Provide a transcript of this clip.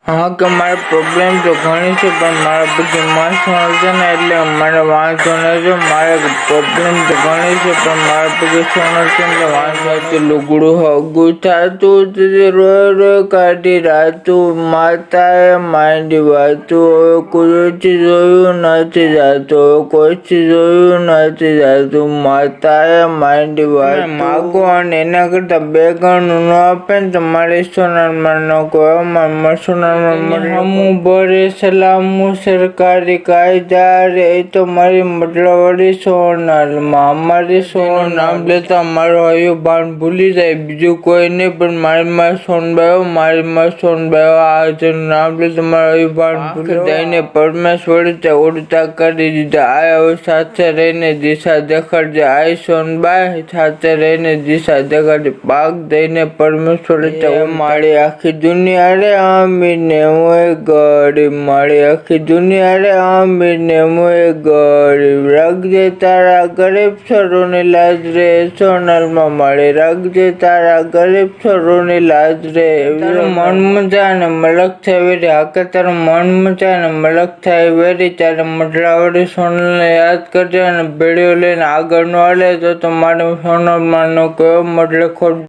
હા કે મારે પ્રોબ્લેમ તો ઘણી છે, પણ મારા બધી માણસો છે ને એટલે મને વાંધો નથી. મારે પ્રોબ્લેમ તો ઘણી છે, પણ મારા બધી સોનો છે એટલે વાંધો નથી. લુગડું હગું થાતું રોય રોય કાઢી રાતું, માતાએ માંડી વાતું. હવે કોઈથી જોયું નથી જાતું, હવે કોઈથી જોયું નથી જાતું. માતાએ માંડી વાતું. માગો અને એના કરતા બે ગણું ન આપે ને તો મારી સોનામાં ન કહો. હમું ભરે સલામું સરકારી કાયદા રે, એ તો મારી મતલબવાળી સોનલમાં. અમારી સોનું નામ લેતા મારું હયું ભાન ભૂલી જાય, બીજું કોઈ નહીં, પણ મારી માં સોનબાઈ, મારી માં સોનબાઈ આ જેનું નામ લેતા મારું હયું ભાન ભૂલી દઈને પરમેશ્વરી તે ઉડતા કરી દીધા. આ હવે સાથે રહીને દિશા દેખાડજે. આય સોનબાઈ સાથે રહીને દિશા દેખાડજે. પાક દઈને પરમેશ્વરી તે મારી આખી દુનિયા રે અમીર ને હું ગરીબ, મારી આખી દુનિયા રે અમીર ને હું ગરીબ. રાખજે તારા ગરીબ છોરોની લાજ રે સોનલમાં મારી, રાખજે તારા ગરીબ છોરોની લાજ રે. તારું મન મજા ને મલક થાય વેરી, હાકે તારું મન મજા ને મલક થાય વેરી, ત્યારે મટલાવાળી સોનલને યાદ કરજે અને ભેળીઓ લઈને આગળ નો હાલે તો મારે સોનલમાં નો કહ્યો મટલે ખોટ